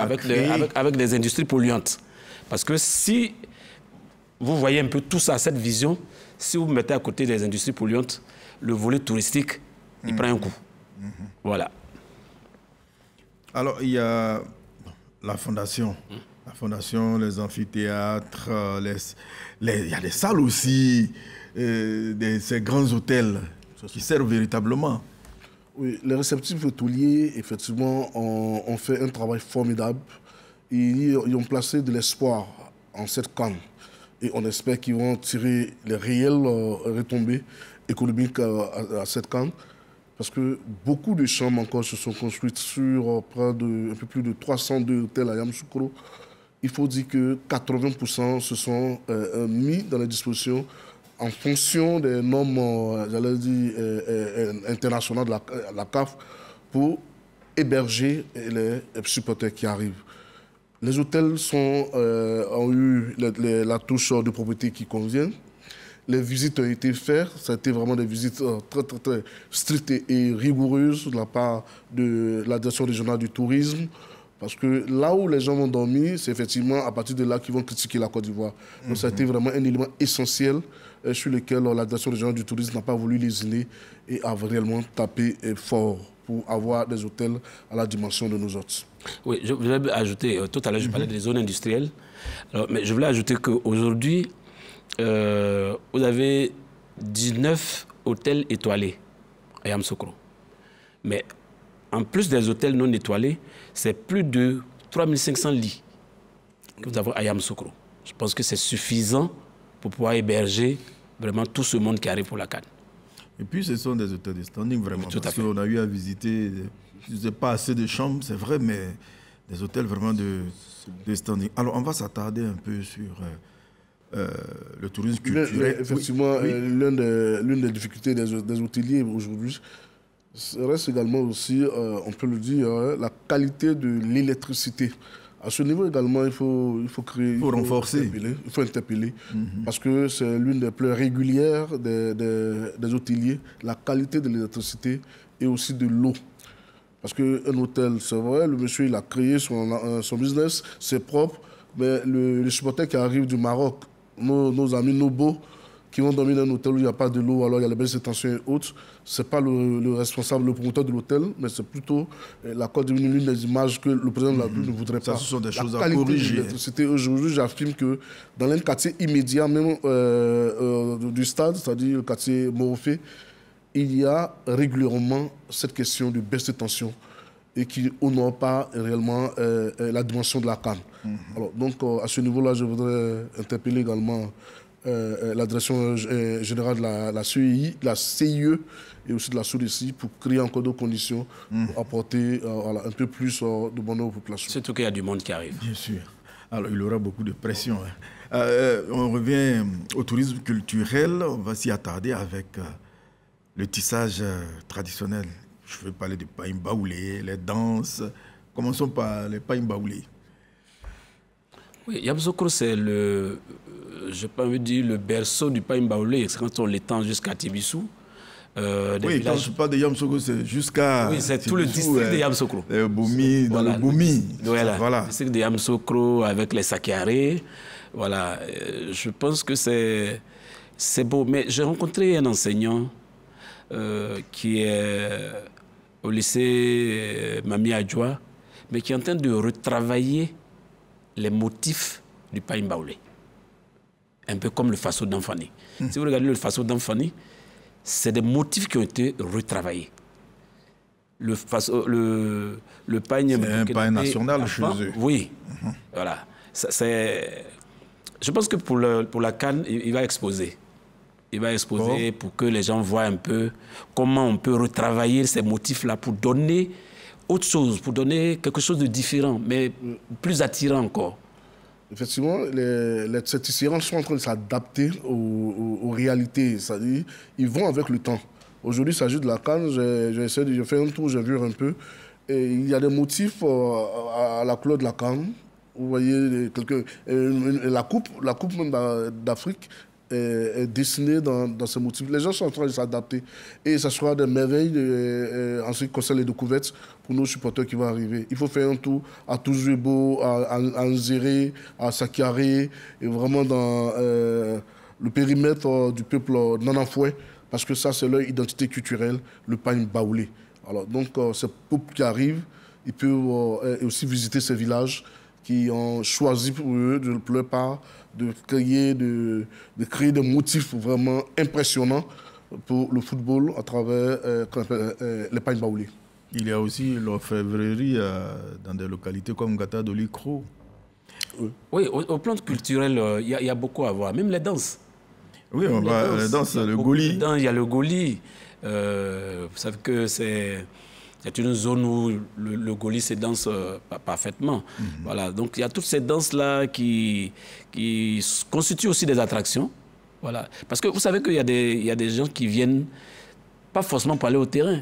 Avec des industries polluantes. Parce que si vous voyez un peu tout ça, cette vision, si vous mettez à côté des industries polluantes, le volet touristique, il prend un coup. Voilà. Alors, il y a la fondation. La fondation, les amphithéâtres, il y a des salles aussi, ces grands hôtels qui servent véritablement. Oui, les réceptifs hôteliers, effectivement, ont fait un travail formidable. Ils ont placé de l'espoir en cette canne. Et on espère qu'ils vont tirer les réelles retombées économiques à cette canne. Parce que beaucoup de chambres encore se sont construites sur un peu plus de 302 hôtels à Yamoussoukro. Il faut dire que 80% se sont mis dans les dispositions en fonction des normes, j'allais dire, internationales de la CAF pour héberger les supporters qui arrivent. Les hôtels ont eu la touche de propriété qui convient. Les visites ont été faites. Ça a été vraiment des visites très, très, très strictes et rigoureuses de la part de la direction régionale du tourisme. Parce que là où les gens vont dormir, c'est effectivement à partir de là qu'ils vont critiquer la Côte d'Ivoire. Donc ça a été vraiment un élément essentiel sur lequel la direction régionale du tourisme n'a pas voulu lésiner et a réellement tapé fort pour avoir des hôtels à la dimension de nos hôtes. Oui, je voulais ajouter, tout à l'heure je parlais des zones industrielles, mais je voulais ajouter qu'aujourd'hui, vous avez 19 hôtels étoilés à Yamoussoukro. Mais en plus des hôtels non étoilés, c'est plus de 3500 lits que nous avons à Yamoussoukro. Je pense que c'est suffisant pour pouvoir héberger vraiment tout ce monde qui arrive pour la CAN. Et puis ce sont des hôtels de standing vraiment, parce qu'on a eu à visiter, je ne sais pas assez de chambres, c'est vrai, mais des hôtels vraiment de standing. Alors on va s'attarder un peu sur le tourisme culturel. Effectivement, oui. L'une des difficultés des hôteliers aujourd'hui reste également aussi, on peut le dire, la qualité de l'électricité. À ce niveau également, il faut renforcer. Il faut interpeller. Parce que c'est l'une des plus régulières des hôteliers, la qualité de l'électricité et aussi de l'eau. Parce qu'un hôtel, c'est vrai, le monsieur il a créé son business, c'est propre, mais les supporters qui arrivent du Maroc, nos amis Nobo, qui vont dormir dans un hôtel où il n'y a pas de l'eau, alors il y a les baisses de tension et autres, ce n'est pas le responsable, le promoteur de l'hôtel, mais c'est plutôt la Côte d'Ivoire, l'une des images que le président de la République ne voudrait pas. Ça, ce sont des choses à corriger. Aujourd'hui, j'affirme que dans un quartier immédiat même du stade, c'est-à-dire le quartier Morofé, il y a régulièrement cette question de baisse de tension et qui n'honore pas réellement la dimension de la CAN. Alors, donc, à ce niveau-là, je voudrais interpeller également la direction générale de la CEI, de la CIE et aussi de la SODECI pour créer encore d'autres conditions pour apporter un peu plus de bonheur aux populations. Surtout qu'il y a du monde qui arrive. Bien sûr. Alors, il y aura beaucoup de pression. On revient au tourisme culturel. On va s'y attarder avec le tissage traditionnel. Je vais parler des païm baoulés, les danses. Commençons par les païm baoulés. Oui, Yamoussoukro, c'est le berceau du païm baoulé. Quand on l'étend jusqu'à Tibissou. Oui, quand je parle de Yamoussoukro, c'est jusqu'à... Oui, c'est tout le district de Yamoussoukro. Boumi, dans le Boumi. Voilà. Le district de Yamoussoukro avec les Sakiaré. Voilà. Je pense que c'est beau. Mais j'ai rencontré un enseignant qui est au lycée Mami Adjoa, mais qui est en train de retravailler les motifs du païm baoulé. Un peu comme le faso d'Anfani. Si vous regardez le faso d'Anfani, c'est des motifs qui ont été retravaillés. Le païm... C'est un païm national chez eux. Oui, voilà. Je pense que pour la CAN, il va exposer. Il va exposer pour que les gens voient un peu comment on peut retravailler ces motifs-là pour donner autre chose, pour donner quelque chose de différent, mais plus attirant encore. Effectivement, ces tisserands sont en train de s'adapter aux réalités. C'est-à-dire, ils vont avec le temps. Aujourd'hui, il s'agit de la CAN. J'ai fait un tour, j'ai vu un peu. Et il y a des motifs à la couleur de la CAN Vous voyez, la coupe d'Afrique est dessinée dans ce motif. Les gens sont en train de s'adapter. Et ça sera des merveilles en ce qui concerne les découvertes pour nos supporters qui vont arriver. Il faut faire un tour à Toujouebo, à Nzéré, à Sakiaré, et vraiment dans le périmètre du peuple Nanafoué, parce que ça, c'est leur identité culturelle, le pain baoulé. Alors, donc, ces peuples qui arrivent, ils peuvent aussi visiter ces villages qui ont choisi pour eux, de leur part, de créer des motifs vraiment impressionnants pour le football à travers les pagnes baoulés. Il y a aussi l'orfèvrerie dans des localités comme Gata de Licro. Oui, au plan culturel, il y a beaucoup à voir. Même les danses. Oui, les danses, le Goli. Il y a le Goli. Vous savez que c'est une zone où le Goli se danse parfaitement. Voilà. Donc il y a toutes ces danses-là qui constituent aussi des attractions. Voilà. Parce que vous savez qu'il y a des gens qui viennent, pas forcément pour aller au terrain.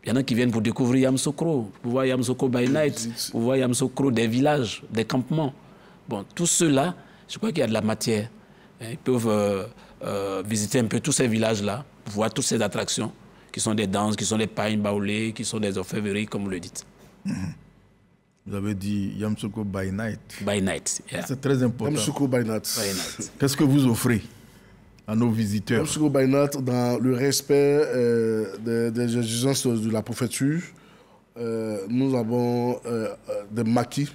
Il y en a qui viennent pour découvrir Yamoussoukro, pour voir Yamoussoukro by night, pour voir Yamoussoukro des villages, des campements. Bon, tous ceux-là, je crois qu'il y a de la matière. Ils peuvent visiter un peu tous ces villages-là, voir toutes ces attractions, qui sont des danses, qui sont des pains baoulés, qui sont des orfèvreries, comme vous le dites. Vous avez dit Yamoussoukro by night. By night, yeah. C'est très important. Yamoussoukro by night. Qu'est-ce que vous offrez à nos visiteurs? Yamoussoukro by night, dans le respect des exigences de la préfecture, nous avons des maquis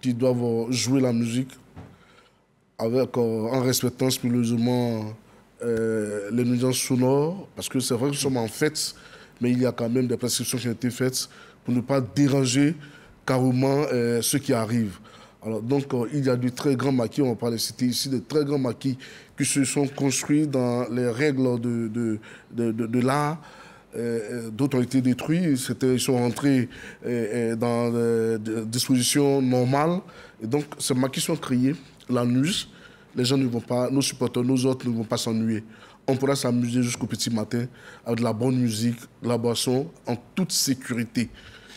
qui doivent jouer la musique en respectant scrupuleusement les nuisances sonores, parce que c'est vrai que nous sommes en fête, mais il y a quand même des prescriptions qui ont été faites pour ne pas déranger carrément ceux qui arrivent. Alors, donc, il y a de très grands maquis, on va pas les citer ici, de très grands maquis qui se sont construits dans les règles de l'art. D'autres ont été détruits, ils sont rentrés dans des dispositions normales. Et donc, ces maquis sont créés la nuit. Les gens ne vont pas, nos supporters, nos autres ne vont pas s'ennuyer. On pourra s'amuser jusqu'au petit matin avec de la bonne musique, de la boisson, en toute sécurité.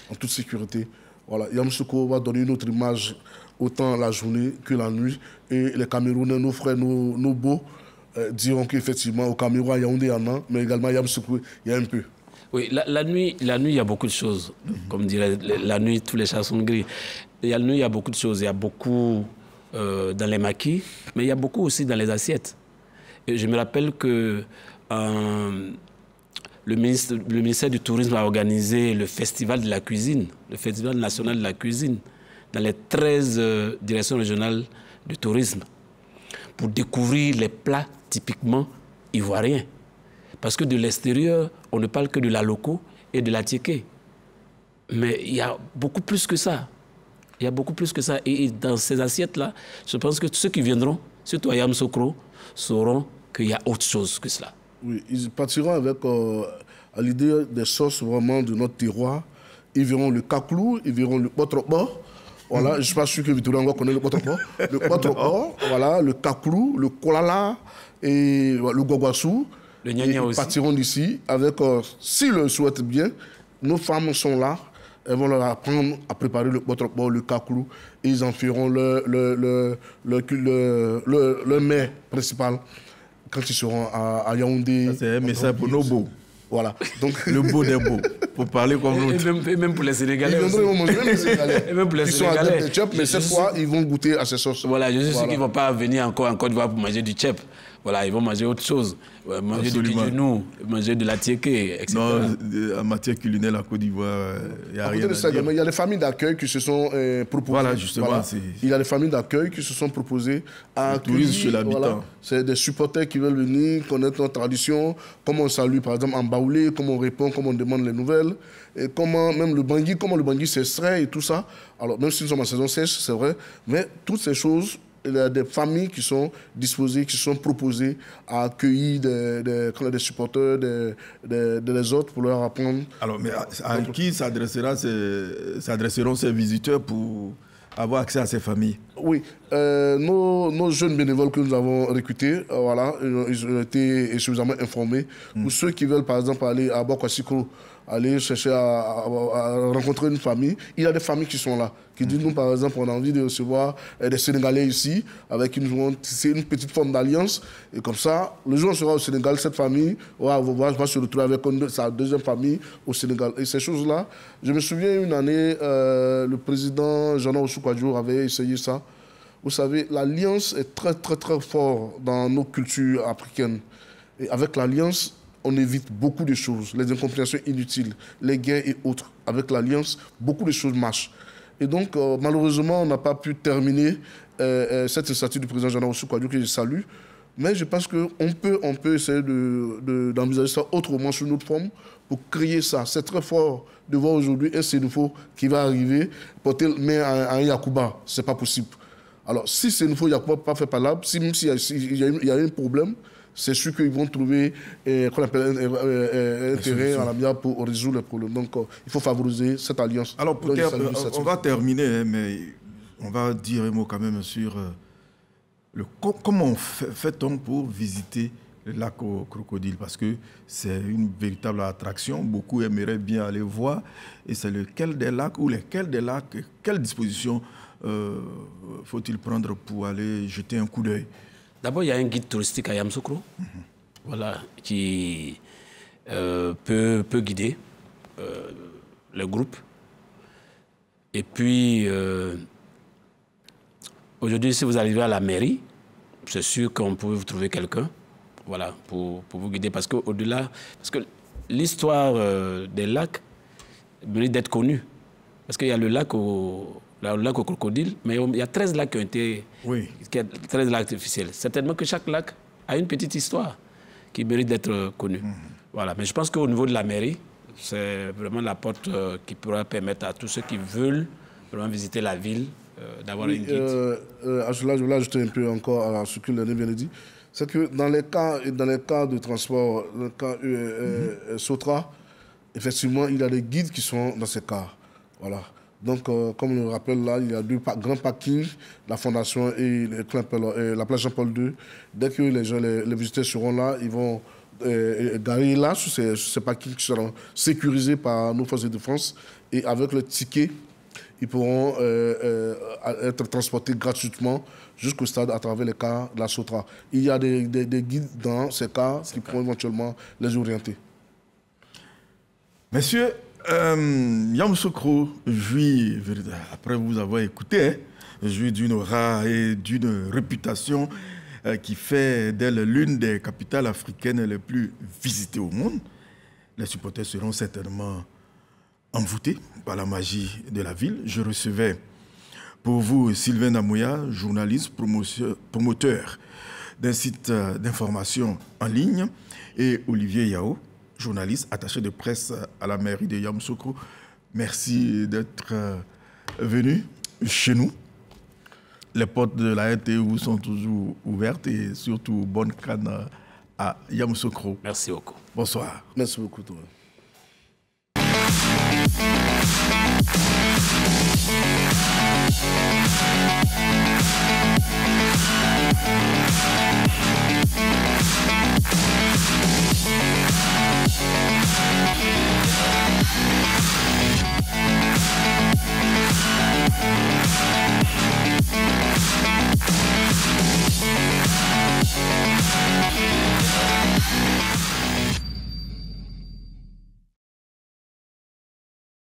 En toute sécurité. Voilà. Yamoussoukro va donner une autre image autant la journée que la nuit. Et les Camerounais, nos frères, nos beaux, diront qu'effectivement, au Cameroun, à Yaoundé, il y en a, mais également à Yamoussoukro, il y a un peu. Oui, la nuit, il y a beaucoup de choses. Comme dirait la nuit, tous les chats sont gris. La nuit, il y a beaucoup de choses. Il y a beaucoup dans les maquis, mais il y a beaucoup aussi dans les assiettes. Et je me rappelle que le ministère du Tourisme a organisé le Festival de la cuisine, le Festival national de la cuisine, dans les 13 directions régionales du tourisme, pour découvrir les plats typiquement ivoiriens. Parce que de l'extérieur, on ne parle que de la loco et de la tiéké. Mais il y a beaucoup plus que ça. Il y a beaucoup plus que ça. Et dans ces assiettes-là, je pense que ceux qui viendront, surtout à Yamoussoukro, sauront qu'il y a autre chose que cela. Oui, ils partiront avec à l'idée des sauces vraiment de notre terroir. Ils verront le kaklou, ils verront le potropo. Voilà, je ne suis pas sûr que Victoria Ngo connaît le potropo. Le potropo, voilà, le kaklou, le kolala et le gogwassou. Le gna-gna aussi. Ils partiront d'ici avec, s'ils le souhaitent bien, nos femmes sont là. Elles vont leur apprendre à préparer le potropo, le kaklou, et ils en feront le mets principal quand ils seront à Yaoundé. C'est un message pour nos beaux. Voilà. Donc, le beau des beaux, pour parler comme l'autre. Et même pour les Sénégalais. Ils vont manger les Sénégalais. Et même pour les ils Sénégalais. sont à du tchèp, mais cette fois, ils vont goûter à ces sauces. Voilà, je suis sûr qu'ils ne vont pas venir encore en Côte d'Ivoire pour manger du tchèp. Voilà, ils vont manger autre chose. Manger du genou, manger de la tiéké, etc. Non, en matière culinaire, la Côte d'Ivoire, il n'y a rien à dire. Il y a les familles d'accueil qui se sont proposées. Voilà, justement. Voilà. Il y a les familles d'accueil qui se sont proposées à accueillir chez l'habitant. Voilà. C'est des supporters qui veulent venir connaître notre tradition, comment on salue, par exemple, en baoulé, comment on répond, comment on demande les nouvelles, et comment même le bangui s'extrait et tout ça. Alors, même si nous sommes en saison sèche, c'est vrai, mais toutes ces choses, il y a des familles qui sont disposées, qui sont proposées à accueillir des supporters, des autres pour leur apprendre. Alors, mais à qui s'adresseront ces visiteurs pour avoir accès à ces familles? Oui, nos jeunes bénévoles que nous avons recrutés, voilà, ils ont été suffisamment informés. Pour ceux qui veulent, par exemple, aller à Bokwasiko, aller chercher à rencontrer une famille. Il y a des familles qui sont là, qui disent, nous, par exemple, on a envie de recevoir des Sénégalais ici, avec c'est une petite forme d'alliance. Et comme ça, le jour où on sera au Sénégal, cette famille va se retrouver avec sa deuxième famille au Sénégal. Et ces choses-là, je me souviens une année, le président Jean Oussoukwadjo avait essayé ça. Vous savez, l'alliance est très, très, très forte dans nos cultures africaines. Et avec l'alliance, on évite beaucoup de choses, les incompréhensions inutiles, les guerres et autres. Avec l'alliance, beaucoup de choses marchent. Et donc, malheureusement, on n'a pas pu terminer cette initiative du président Jean Oussoukwadjo que je salue. Mais je pense qu'on peut essayer d'envisager ça autrement, sous une autre forme, pour créer ça. C'est très fort de voir aujourd'hui un Sénoufo qui va arriver, porter le main à un Yacouba. Ce n'est pas possible. Alors, si Sénoufo Yacouba n'est pas fait parlable, même s'il y a un problème, c'est sûr qu'ils vont trouver qu'on appelle un terrain à la mienne pour résoudre les problèmes. Donc, il faut favoriser cette alliance. Alors, on va terminer, mais on va dire un mot quand même sur comment fait-on pour visiter le lac aux crocodiles, parce que c'est une véritable attraction. Beaucoup aimeraient bien aller voir. Et c'est lequel des lacs ou lesquels des lacs, quelles dispositions faut-il prendre pour aller jeter un coup d'œil? D'abord, il y a un guide touristique à Yamoussoukro, voilà, qui peut guider le groupe. Et puis, aujourd'hui, si vous arrivez à la mairie, c'est sûr qu'on peut vous trouver quelqu'un, voilà, pour vous guider. Parce qu'au-delà, parce que l'histoire des lacs mérite d'être connue. Parce qu'il y a le lac au crocodile, mais il y a 13 lacs qui ont été... Oui. 13 lacs artificiels. Certainement que chaque lac a une petite histoire qui mérite d'être connue. Voilà. Mais je pense qu'au niveau de la mairie, c'est vraiment la porte qui pourra permettre à tous ceux qui veulent vraiment visiter la ville d'avoir une guide. Je vais ajouter un peu encore à ce que l'année vient de dire. C'est que dans les cas de transport, dans le cas Sotra, effectivement, il y a des guides qui sont dans ces cas. Voilà. Donc, comme on le rappelle là, il y a deux grands parkings, la Fondation et la place Jean-Paul II. Dès que les visiteurs seront là, ils vont garer là, sur ces parkings qui seront sécurisés par nos forces de défense. Et avec le ticket, ils pourront être transportés gratuitement jusqu'au stade à travers les cars de la Sotra. Il y a des guides dans ces cars qui pourront éventuellement les orienter. Messieurs, Yamoussoukro jouit, après vous avoir écouté, jouit d'une aura et d'une réputation qui fait d'elle l'une des capitales africaines les plus visitées au monde. Les supporters seront certainement envoûtés par la magie de la ville. Je recevais pour vous Sylvain Namouya, journaliste, promoteur d'un site d'information en ligne, et Olivier Yao, journaliste attaché de presse à la mairie de Yamoussoukro. Merci d'être venu chez nous. Les portes de la RTE vous sont toujours ouvertes et surtout bonne canne à Yamoussoukro. Merci beaucoup. Bonsoir. Merci beaucoup, toi.